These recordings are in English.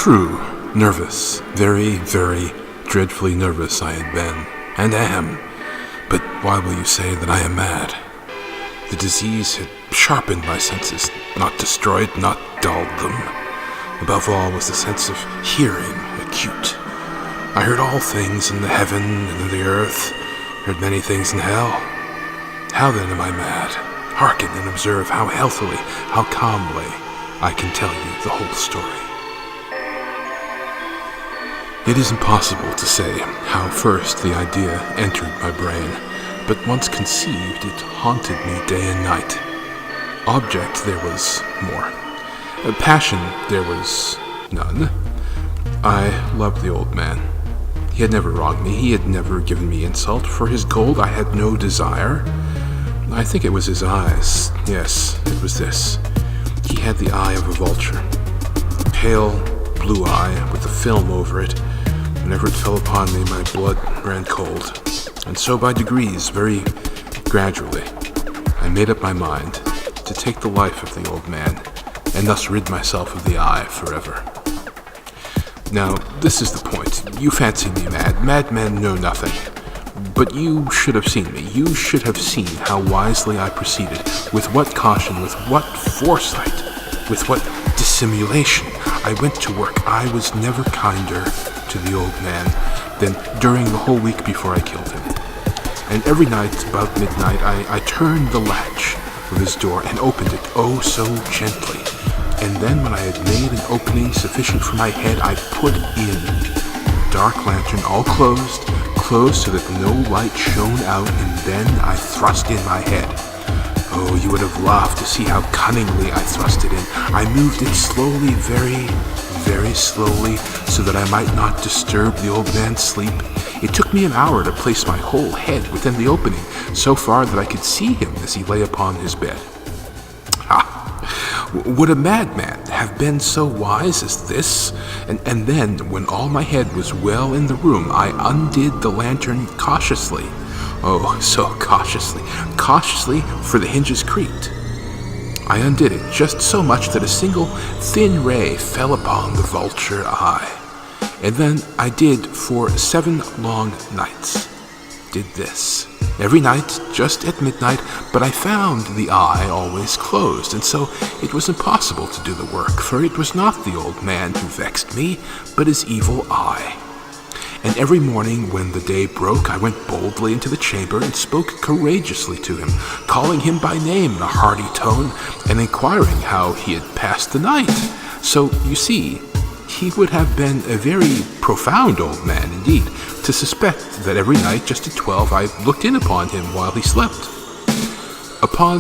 True, nervous, very, very dreadfully nervous I had been, and am. But why will you say that I am mad? The disease had sharpened my senses, not destroyed, not dulled them. Above all was the sense of hearing acute. I heard all things in the heaven and in the earth, heard many things in hell. How then am I mad? Hearken and observe how healthily, how calmly I can tell you the whole story. It is impossible to say how first the idea entered my brain, but once conceived, it haunted me day and night. Object there was more. Passion there was none. I loved the old man. He had never wronged me. He had never given me insult. For his gold I had no desire. I think it was his eyes. Yes, it was this. He had the eye of a vulture. A pale blue eye with a film over it. Whenever it fell upon me, my blood ran cold. And so by degrees, very gradually, I made up my mind to take the life of the old man and thus rid myself of the eye forever. Now, this is the point. You fancy me mad. Madmen know nothing. But you should have seen me. You should have seen how wisely I proceeded, with what caution, with what foresight, with what dissimulation I went to work. I was never kinder to the old man than during the whole week before I killed him. And every night, about midnight, I turned the latch of his door and opened it, oh so gently. And then when I had made an opening sufficient for my head, I put in a dark lantern, all closed so that no light shone out, and then I thrust in my head. Oh, you would have laughed to see how cunningly I thrust it in. I moved it slowly, very, very slowly, so that I might not disturb the old man's sleep. It took me an hour to place my whole head within the opening, so far that I could see him as he lay upon his bed. Would a madman have been so wise as this? And then, when all my head was well in the room, I undid the lantern cautiously. Oh, so cautiously. Cautiously, for the hinges creaked. I undid it just so much that a single thin ray fell upon the vulture eye. And then I did for 7 long nights. Did this. Every night, just at midnight, but I found the eye always closed, and so it was impossible to do the work, for it was not the old man who vexed me, but his evil eye. And every morning when the day broke, I went boldly into the chamber and spoke courageously to him, calling him by name in a hearty tone, and inquiring how he had passed the night. So, you see, he would have been a very profound old man indeed, to suspect that every night, just at 12, I looked in upon him while he slept. Upon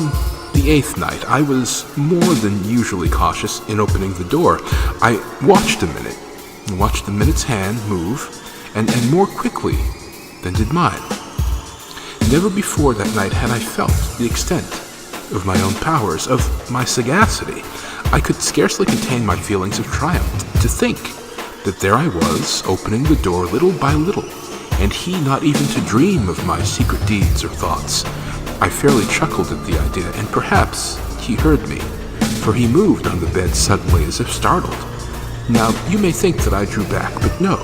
the 8th night, I was more than usually cautious in opening the door. I watched a minute, and watched the minute's hand move, and more quickly than did mine. Never before that night had I felt the extent of my own powers, of my sagacity. I could scarcely contain my feelings of triumph. To think that there I was, opening the door little by little, and he not even to dream of my secret deeds or thoughts. I fairly chuckled at the idea, and perhaps he heard me, for he moved on the bed suddenly as if startled. Now, you may think that I drew back, but no.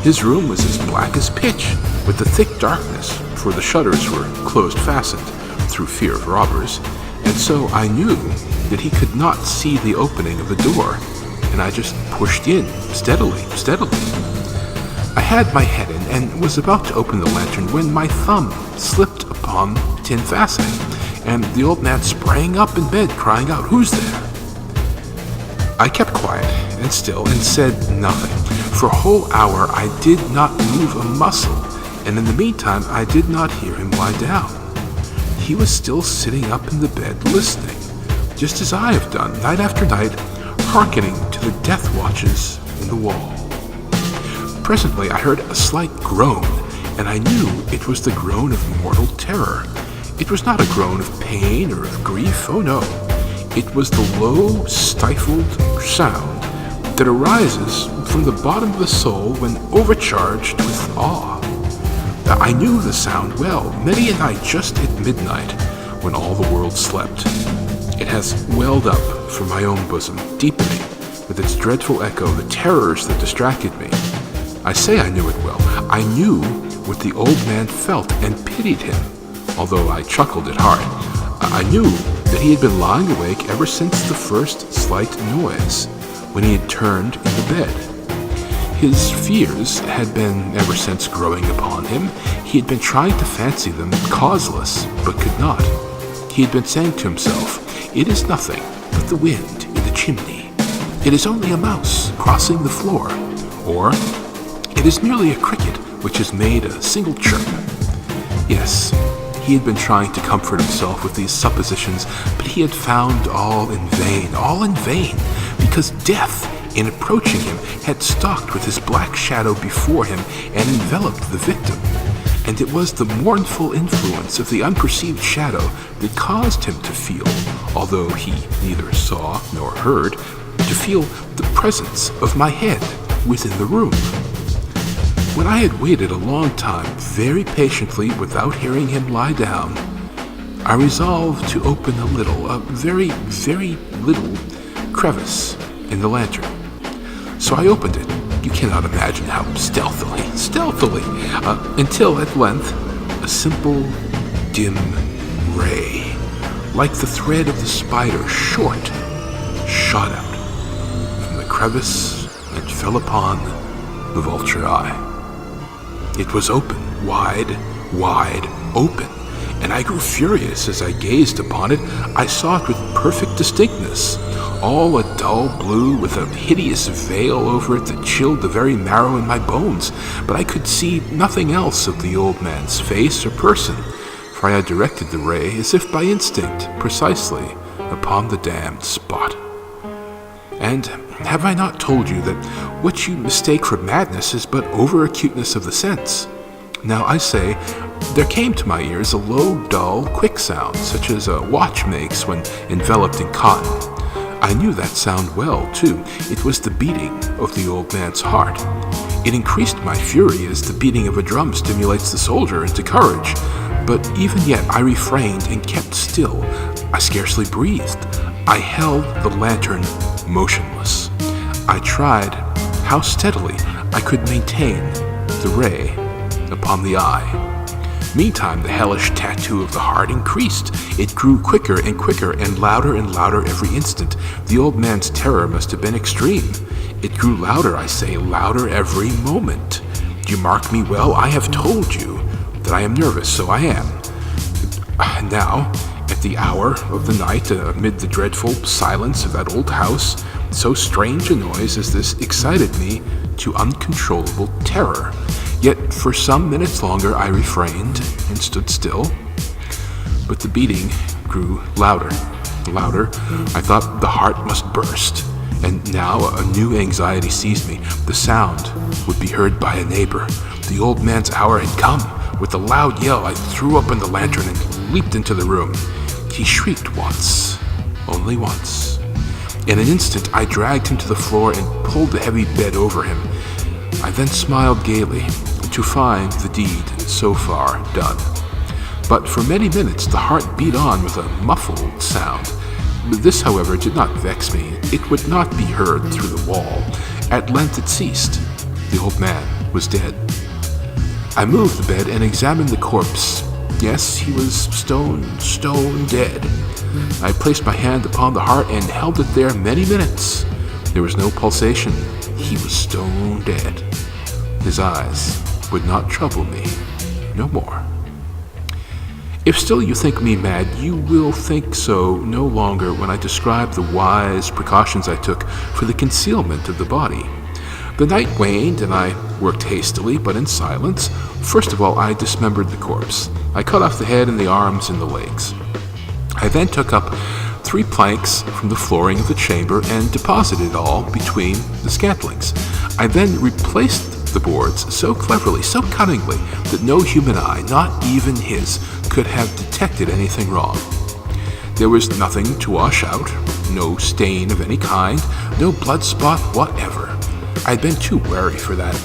His room was as black as pitch, with the thick darkness, for the shutters were closed fastened, through fear of robbers, and so I knew that he could not see the opening of the door, and I just pushed in, steadily. I had my head in, and was about to open the lantern when my thumb slipped upon the tin fastening, and the old man sprang up in bed, crying out, "Who's there?" I kept quiet and still, and said nothing. For a whole hour I did not move a muscle, and in the meantime I did not hear him lie down. He was still sitting up in the bed, listening, just as I have done, night after night, hearkening to the death watches in the wall. Presently I heard a slight groan, and I knew it was the groan of mortal terror. It was not a groan of pain or of grief, oh no. It was the low, stifled sound that arises from the bottom of the soul when overcharged with awe. I knew the sound well, many a night just at midnight, when all the world slept. It has welled up from my own bosom, deepening with its dreadful echo, the terrors that distracted me. I say I knew it well. I knew what the old man felt and pitied him, although I chuckled at heart. I knew that he had been lying awake ever since the first slight noise, when he had turned in the bed. His fears had been ever since growing upon him. He had been trying to fancy them causeless, but could not. He had been saying to himself, "It is nothing but the wind in the chimney. It is only a mouse crossing the floor," or "It is merely a cricket which has made a single chirp." Yes, he had been trying to comfort himself with these suppositions, but he had found all in vain, because death, in approaching him, had stalked with his black shadow before him and enveloped the victim. And it was the mournful influence of the unperceived shadow that caused him to feel, although he neither saw nor heard, to feel the presence of my head within the room. When I had waited a long time, very patiently, without hearing him lie down, I resolved to open a very, very little crevice in the lantern. So I opened it. You cannot imagine how stealthily, until at length a simple, dim ray, like the thread of the spider, shot out from the crevice and fell upon the vulture eye. It was open, wide open, and I grew furious as I gazed upon it. I saw it with perfect distinctness, all a dull blue with a hideous veil over it that chilled the very marrow in my bones, but I could see nothing else of the old man's face or person, for I had directed the ray, as if by instinct, precisely upon the damned spot. And have I not told you that what you mistake for madness is but over-acuteness of the sense? Now I say, there came to my ears a low, dull, quick sound, such as a watch makes when enveloped in cotton. I knew that sound well, too. It was the beating of the old man's heart. It increased my fury as the beating of a drum stimulates the soldier into courage. But even yet I refrained and kept still. I scarcely breathed. I held the lantern motionless. I tried how steadily I could maintain the ray upon the eye. Meantime, the hellish tattoo of the heart increased. It grew quicker and quicker and louder every instant. The old man's terror must have been extreme. It grew louder, I say, louder every moment. Do you mark me well? I have told you that I am nervous, so I am. Now, at the hour of the night, amid the dreadful silence of that old house, so strange a noise as this excited me to uncontrollable terror. Yet for some minutes longer I refrained and stood still, but the beating grew louder. I thought the heart must burst, and now a new anxiety seized me. The sound would be heard by a neighbor. The old man's hour had come. With a loud yell, I threw open the lantern and leaped into the room. He shrieked once, only once. In an instant, I dragged him to the floor and pulled the heavy bed over him. I then smiled gaily to find the deed so far done. But for many minutes the heart beat on with a muffled sound. This, however, did not vex me. It would not be heard through the wall. At length it ceased. The old man was dead. I moved the bed and examined the corpse. Yes, he was stone dead. I placed my hand upon the heart and held it there many minutes. There was no pulsation. He was stone dead. His eyes would not trouble me no more. If still you think me mad, you will think so no longer when I describe the wise precautions I took for the concealment of the body. The night waned, and I worked hastily, but in silence. First of all, I dismembered the corpse. I cut off the head and the arms and the legs. I then took up 3 planks from the flooring of the chamber and deposited it all between the scantlings. I then replaced the boards so cleverly, so cunningly, that no human eye, not even his, could have detected anything wrong. There was nothing to wash out, no stain of any kind, no blood spot whatever. I had been too wary for that.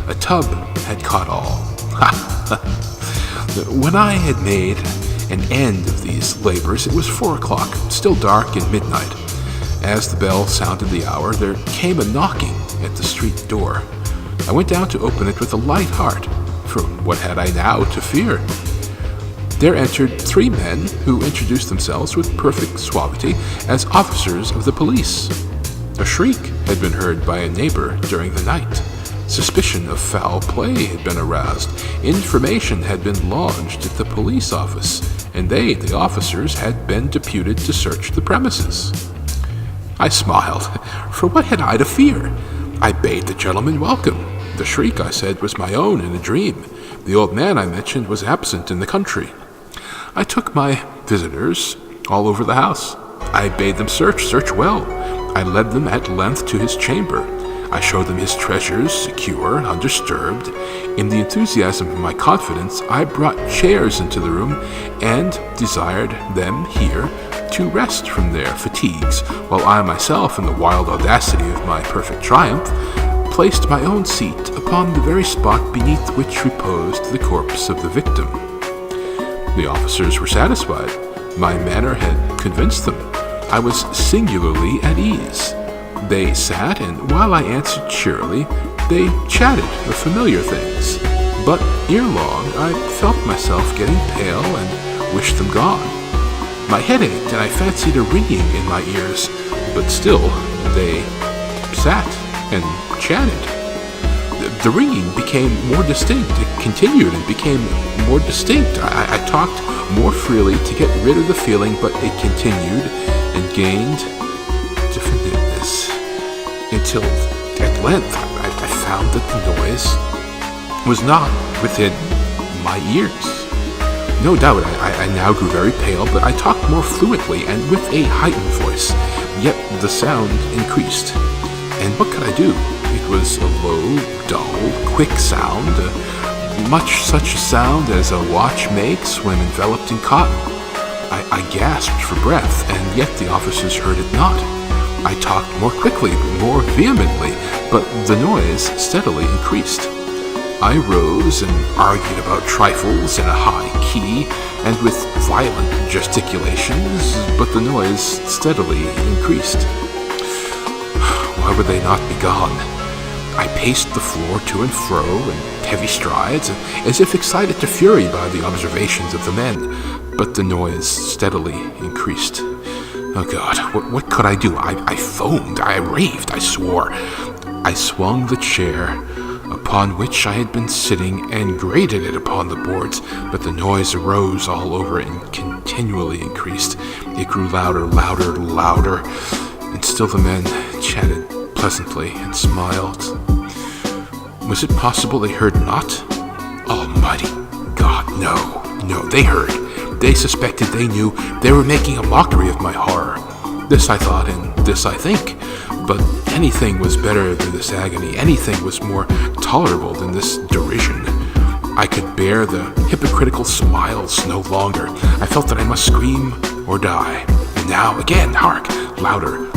A tub had caught all. When I had made an end of these labors, it was 4 o'clock, still dark and midnight. As the bell sounded the hour, there came a knocking at the street door. I went down to open it with a light heart, for what had I now to fear? There entered 3 men who introduced themselves with perfect suavity as officers of the police. A shriek had been heard by a neighbor during the night. Suspicion of foul play had been aroused. Information had been lodged at the police office, and they, the officers, had been deputed to search the premises. I smiled, for what had I to fear? I bade the gentleman welcome. The shriek, I said, was my own in a dream. The old man I mentioned was absent in the country. I took my visitors all over the house. I bade them search well. I led them at length to his chamber. I showed them his treasures, secure, undisturbed. In the enthusiasm of my confidence, I brought chairs into the room and desired them here to rest from their fatigues, while I myself, in the wild audacity of my perfect triumph, placed my own seat upon the very spot beneath which reposed the corpse of the victim. The officers were satisfied. My manner had convinced them. I was singularly at ease. They sat, and while I answered cheerily, they chatted of familiar things. But ere long, I felt myself getting pale and wished them gone. My head ached, and I fancied a ringing in my ears, but still they sat and chatted. The ringing became more distinct. It continued and became more distinct. I talked more freely to get rid of the feeling, but it continued and gained definiteness until at length I found that the noise was not within my ears. No doubt I now grew very pale, but I talked more fluently and with a heightened voice, yet the sound increased. And what could I do? It was a low, dull, quick sound, much such a sound as a watch makes when enveloped in cotton. I gasped for breath, and yet the officers heard it not. I talked more quickly, more vehemently, but the noise steadily increased. I rose and argued about trifles in a high key and with violent gesticulations, but the noise steadily increased. Why would they not be gone? I paced the floor to and fro in heavy strides, as if excited to fury by the observations of the men, but the noise steadily increased. Oh God, what could I do? I foamed, I raved, I swore. I swung the chair upon which I had been sitting and grated it upon the boards, but the noise arose all over and continually increased. It grew louder, and still the men chatted pleasantly and smiled. Was it possible they heard not? Almighty God, no, they heard. They suspected, they knew, they were making a mockery of my horror. This I thought, and this I think. But anything was better than this agony. Anything was more tolerable than this derision. I could bear the hypocritical smiles no longer. I felt that I must scream or die. And now, again, hark! Louder.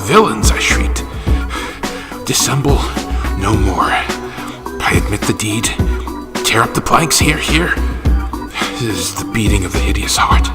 Villains, I shrieked. Dissemble no more. I admit the deed. Tear up the planks, here. This is the beating of the hideous heart.